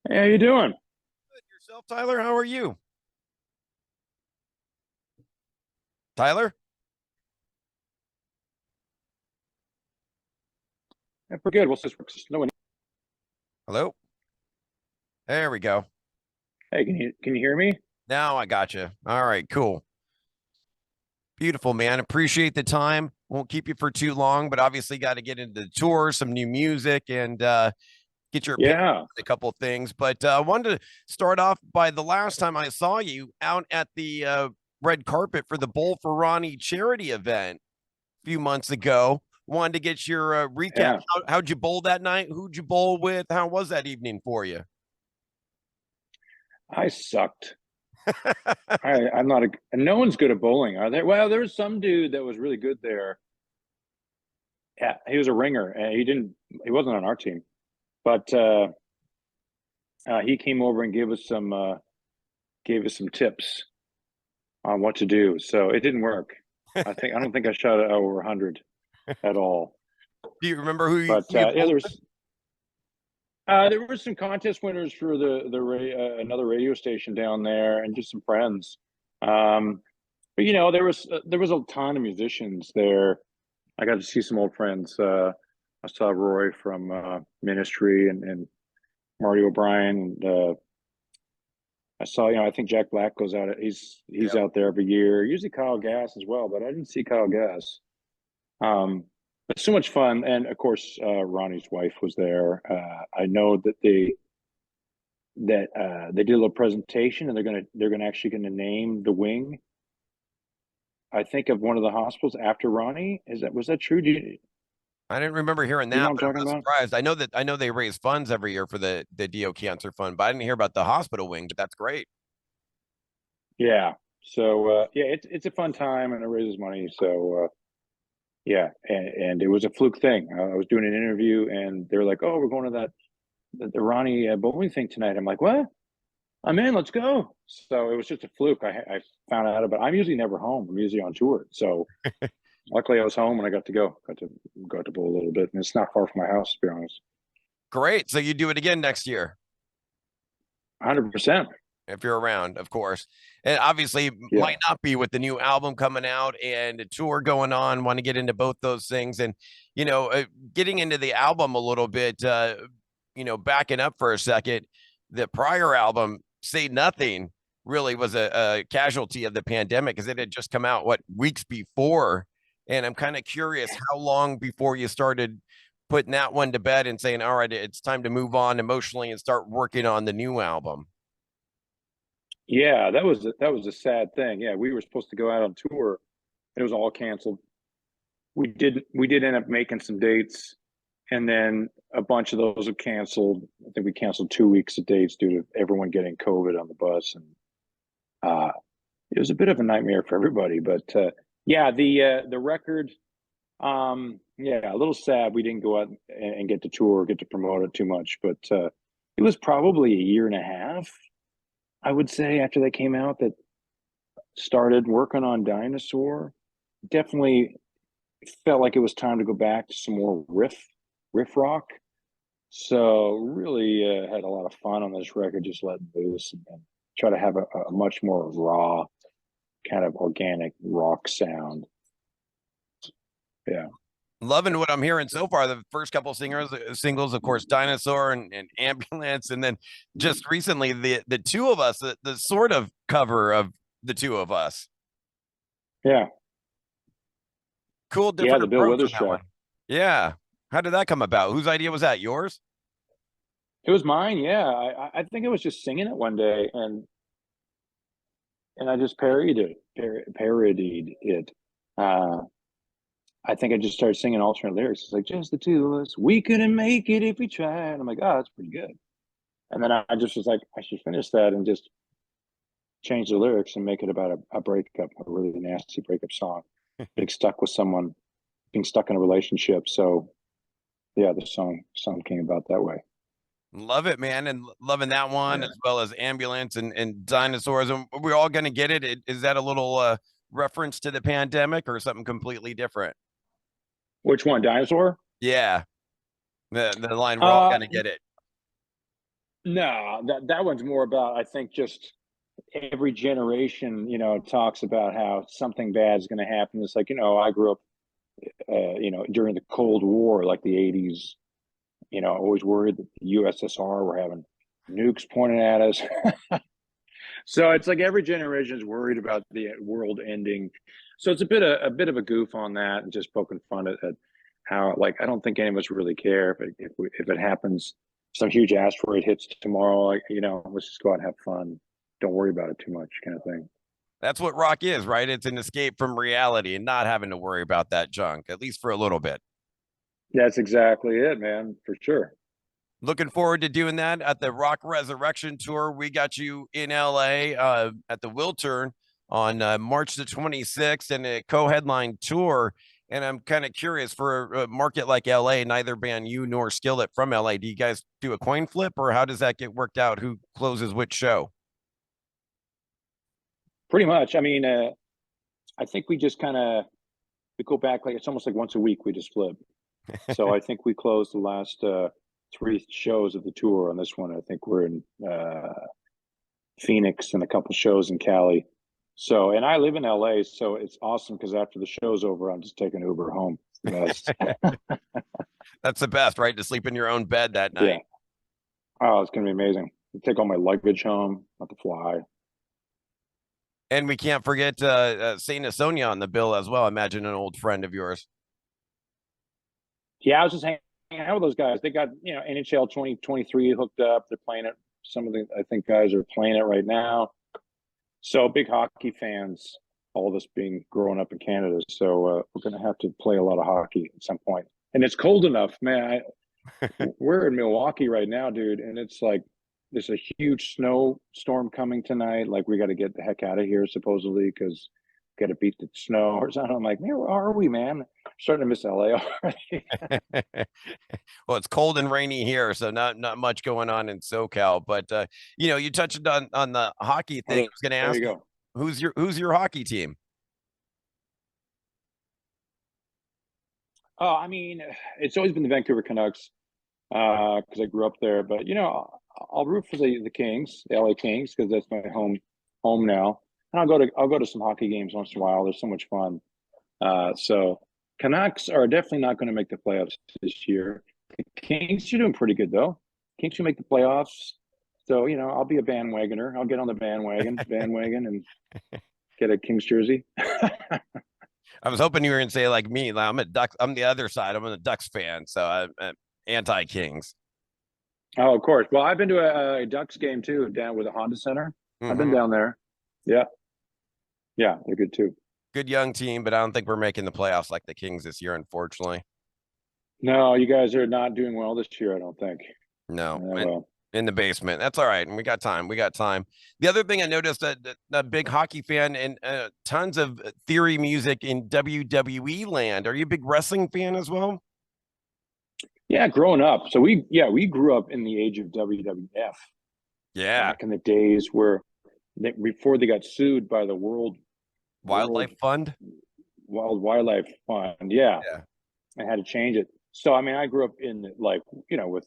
Hey, how you doing? Good. Yourself, Tyler? How are you? Tyler? Yeah, pretty good. What's this? No, Hello? There we go. hey, can you hear me? Now I got you. All right, cool. Beautiful, man. Appreciate the time. Won't keep you for too long, but obviously got to get into the tour, some new music, and get your opinion Yeah, on a couple of things. But I wanted to start off by the last time I saw you out at the red carpet for the Bowl for Ronnie charity event a few months ago. Wanted to get your recap. yeah. How'd you bowl that night? Who'd you bowl with? How was that evening for you? I sucked. I'm not no one's good at bowling, are they? Well, there was some dude that was really good there. Yeah, he was a ringer, and he wasn't on our team, but he came over and gave us some tips on what to do. So it didn't work. I don't think I shot it over 100 at all. Do you remember But who you yeah, bowled? there were some contest winners for another radio station down there, and just some friends. Um, but there was a ton of musicians there. I got to see some old friends. I saw Roy from Ministry and Marty O'Brien. And, I saw, I think Jack Black goes out. He's Yep. out there every year. Usually Kyle Gass as well, but I didn't see Kyle Gass. But so much fun, and of course, Ronnie's wife was there. I know that they did a little presentation, and they're gonna actually gonna name the wing. I think of one of the hospitals after Ronnie. Was that true? I didn't remember hearing You know that, what I'm but I'm talking not about? surprised. I know they raise funds every year for the DO Cancer Fund, but I didn't hear about the hospital wing, but that's great. Yeah. So yeah, it's a fun time and it raises money. So yeah, and it was a fluke thing. I was doing an interview and they were like, "Oh, we're going to the Ronnie bowling thing tonight." I'm like, "What? I'm in. Let's go." So it was just a fluke. I found out about. I'm usually never home. I'm usually on tour. So luckily, I was home and I got to go. Got to bowl a little bit, and it's not far from my house, to be honest. Great. So you do it again next year 100%. if you're around, of course. And obviously Yeah. might not be with the new album coming out and a tour going on. Want to get into both those things and getting into the album a little bit backing up for a second. The prior album, Say Nothing, really was a casualty of the pandemic because it had just come out weeks before. And I'm kind of curious how long before you started putting that one to bed and saying, all right, it's time to move on emotionally and start working on the new album. Yeah, that was a sad thing. Yeah, we were supposed to go out on tour. It was all canceled. We did end up making some dates, and then a bunch of those were canceled. I think we canceled 2 weeks of dates due to everyone getting COVID on the bus, and uh, it was a bit of a nightmare for everybody. But yeah, the record, yeah, a little sad we didn't go out and get to tour, get to promote it too much. But it was probably a year and a half, I would say, after they came out that started working on Dinosaur. Definitely felt like it was time to go back to some more riff rock. So really had a lot of fun on this record, just letting loose and try to have a much more raw, kind of organic rock sound. Yeah, Loving what I'm hearing so far. The first couple singles, of course, Dinosaur and Ambulance, and then just recently the two of us, the sort of cover of the two of us. yeah, Cool, yeah. different The Bill approach on Withers that one. track. Yeah. How did that come about? Whose idea was that? Yours? It was mine. Yeah, I think I was just singing it one day, and I just parodied it. Uh, I think I just started singing alternate lyrics. It's like just the two of us. We couldn't make it if we tried. I'm like, oh, that's pretty good. And then I just was like, I should finish that and just change the lyrics and make it about a breakup, a really nasty breakup song. Being stuck with someone, being stuck in a relationship. So yeah, the song came about that way. Love it, man, and loving that one as Yeah. well as Ambulance and Dinosaurs. And we're all going to get it. Is that a little reference to the pandemic or something completely different? Which one, Dinosaur? Yeah, the line we're all Uh, going to get it. No, that one's more about, I think, just every generation, talks about how something bad is going to happen. It's like, I grew up, during the Cold War, like the 80s, always worried that the USSR were having nukes pointed at us. So it's like every generation is worried about the world ending. So it's a bit of a goof on that, and just poking fun at how, like, I don't think any of us really care if it happens. Some huge asteroid hits tomorrow, like, let's just go out and have fun. Don't worry about it too much, kind of thing. That's what rock is, right? It's an escape from reality and not having to worry about that junk, at least for a little bit. That's exactly it, man, for sure. Looking forward to doing that at the Rock Resurrection Tour. We got you in LA at the Wiltern on March the 26th and a co-headline tour. And I'm kind of curious, for a market like LA, neither band, you nor Skillet from LA, do you guys do a coin flip, or how does that get worked out? Who closes which show? Pretty much. I mean, I think we just kind of we go back, like, it's almost like once a week we just flip. So I think we closed the last three shows of the tour on this one. I think we're in Phoenix and a couple shows in Cali. So, and I live in LA, so it's awesome because after the show's over, I'm just taking Uber home. It's the best. That's the best, right? To sleep in your own bed that Yeah. night. Oh, it's gonna be amazing. Take all my luggage home, not to fly. And we can't forget Saint Asonia on the bill as well. Imagine an old friend of yours. Yeah, I was just hanging out with those guys. They got, NHL 2023 hooked up. They're playing it. Some of the, I think, guys are playing it right now. So big hockey fans, all of us being growing up in Canada. So we're going to have to play a lot of hockey at some point. And it's cold enough, man. We're in Milwaukee right now, dude, and it's like there's a huge snowstorm coming tonight. Like, we got to get the heck out of here, supposedly, because got to beat the snow or something. I'm like, man, where are we, man? I'm starting to miss LA already. Well, it's cold and rainy here, so not much going on in SoCal. But you touched on the hockey thing. I was going to There ask you you, go. who's your hockey team? Oh, I mean, it's always been the Vancouver Canucks because I grew up there. But I'll root for the Kings, the LA Kings, because that's my home now. And I'll go to some hockey games once in a while. They're so much fun. So Canucks are definitely not going to make the playoffs this year. The Kings are doing pretty good though. Kings should make the playoffs. So I'll be a bandwagoner. I'll get on the bandwagon, and get a Kings jersey. I was hoping you were going to say like me. Like, I'm a Ducks. I'm the other side. I'm a Ducks fan, so I'm anti Kings. Oh, of course. Well, I've been to a Ducks game too, down with the Honda Center. I've been Hmm. down there. Yeah, yeah, they're good too. Good young team, but I don't think we're making the playoffs like the Kings this year, unfortunately. No, you guys are not doing well this year, I don't think. No, Yeah, and well, in the basement. That's all right. And we got time. We got time. The other thing I noticed that a big hockey fan and tons of theory music in WWE land. Are you a big wrestling fan as well? yeah, growing up. So we grew up in the age of WWF, Yeah. back in the days where before they got sued by the World Wildlife Fund. Wild Wildlife Fund. Yeah, Yeah. I had to change it. So I mean, I grew up in, like, with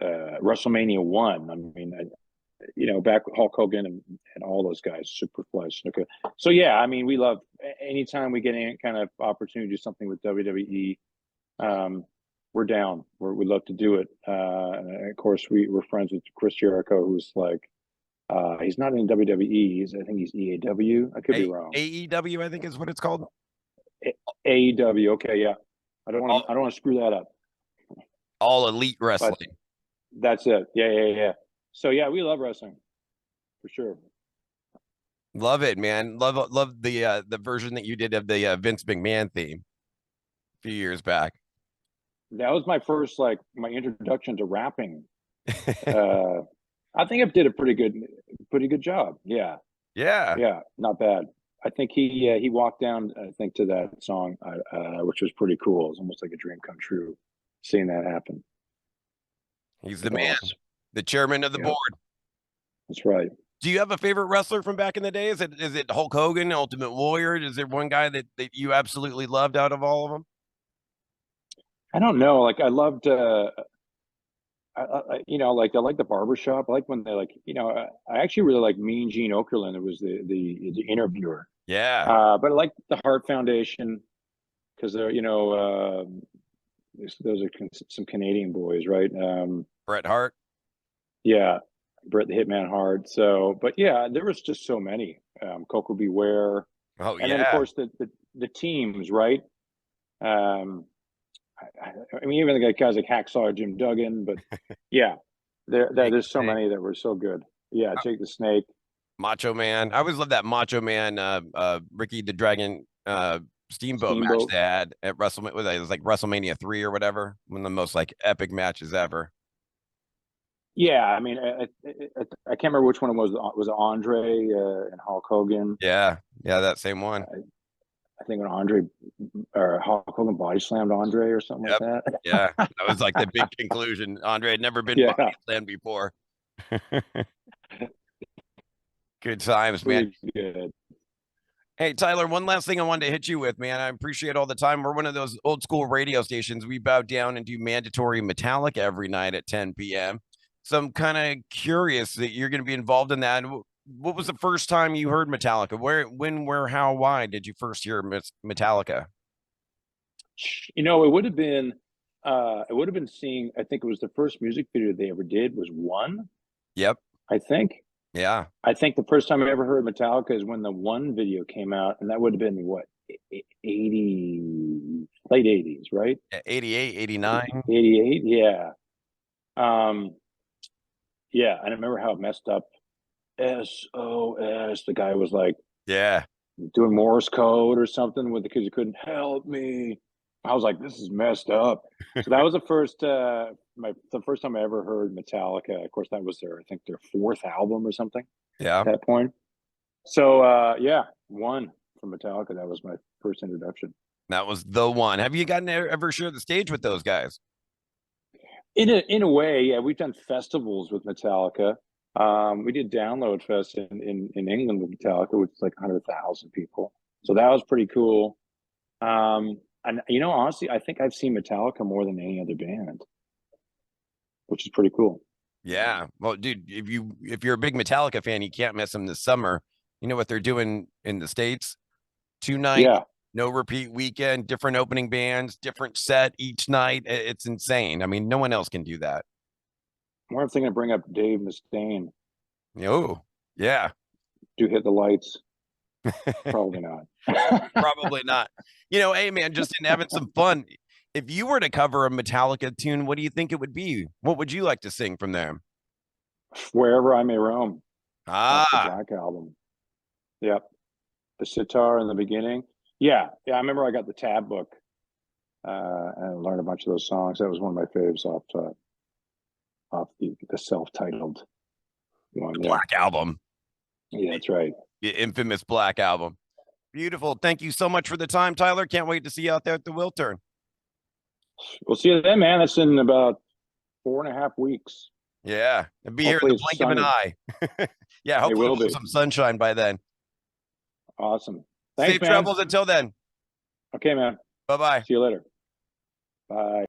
WrestleMania 1. I mean, back with Hulk Hogan and all those guys, Superfly, Snuka. So yeah, I mean, we love anytime we get any kind of opportunity to do something with WWE. We're down. We love to do it. And of course, we're friends with Chris Jericho, who's like, he's not in WWE. I think he's EAW. I could be wrong. AEW, I think is what it's called. AEW. Okay, yeah. I don't want All, to. I don't want to screw that up. all elite But wrestling. that's it. Yeah, yeah, yeah. So yeah, we love wrestling for sure. Love it, man. Love the version that you did of the Vince McMahon theme a few years back. That was my first, like, my introduction to rapping. Uh, I think I did a pretty good job. Yeah, Yeah. yeah, not bad. I think he walked down, I think, to that song, which was pretty cool. It was almost like a dream come true, seeing that happen. He's The the man, boss. the chairman of the Yeah, board. that's right. Do you have a favorite wrestler from back in the day? Is it Hulk Hogan, Ultimate Warrior? Is there one guy that you absolutely loved out of all of them? I don't know. Like, I loved you know, like I like the barbershop. I like when they like, you know, I actually really like Mean Gene Okerlund. It was the interviewer. Yeah. But I like the Hart Foundation because they're, you know, those are some Canadian boys, right? Bret Hart. Yeah, Bret the Hitman Hart. So, but yeah, there was just so many. Coco Beware, Oh and then of yeah. course the teams, right? Um, I mean, even the guys like Hacksaw Jim Duggan, but yeah, Jake the there's so Snake. many that were so good. Yeah, Jake the Snake, Macho Man. I always love that Macho Man, Ricky the Dragon, Steamboat match Steamboat. they had at WrestleMania. It was like WrestleMania 3 or whatever. One of the most like epic matches ever. Yeah, I mean, I can't remember which one it was. Was it Andre and Hulk Hogan? Yeah. Yeah. That same one. I think when Andre or Hulk Hogan body slammed Andre or something like Yep. that. Yeah. That was like the big conclusion. Andre had never been Yeah, body slammed before. Good times, man. pretty good. Hey, Tyler, one last thing I wanted to hit you with, man. I appreciate all the time. We're one of those old school radio stations. We bow down and do mandatory Metallica every night at 10 p.m. So I'm kind of curious that you're going to be involved in that. What was the first time you heard Metallica? Where, when, where, how, why did you first hear Metallica? You know, it would have been seeing. I think it was the first music video they ever did was One. Yep. I think. Yeah. I think the first time I ever heard Metallica is when the One video came out, and that would have been what 80 late 80s, right? 88, 89. 88, yeah. Um, yeah, and I remember how it messed up. SOS. The guy was like Yeah. doing Morse code or something with the kids who couldn't help me. I was like, this is messed up. So that was the first time I ever heard Metallica. Of course, that was I think their fourth album or something Yeah. at that point. So yeah, One from Metallica. That was my first introduction. That was the one. Have you gotten to ever share the stage with those guys? In a way, yeah, we've done festivals with Metallica. We did Download Fest in England with Metallica, which is like 100,000 people. So that was pretty cool. And you know, honestly, I think I've seen Metallica more than any other band, which is pretty cool. Yeah. Well, dude, if you're a big Metallica fan, you can't miss them this summer. You know what they're doing in the States? 2 night, Yeah, no repeat weekend, different opening bands, different set each night. It's insane. I mean, no one else can do that. more I'm thinking of bring up Dave Mustaine. Oh, yeah. Do hit the lights? Probably not. Probably not. You know, hey man, just in having some fun. If you were to cover a Metallica tune, what do you think it would be? What would you like to sing from there? Wherever I May Roam off the Ah, Black Album. Yep, the sitar in the beginning. Yeah, yeah. I remember I got the tab book and learned a bunch of those songs. That was one of my faves off the self-titled one. the Yeah, Black Album, yeah, that's right. the infamous Black Album. Beautiful. Thank you so much for the time, Tyler. Can't wait to see you out there at the Wiltern. We'll see you then, man. That's in about 4.5 weeks. Yeah, and be here in Hopefully the it's blink of an sunny. eye. Yeah, It hopefully will we'll be. have some sunshine by then. Awesome. Thanks, Safe man. travels until then. Okay, man. Bye bye. See you later. Bye.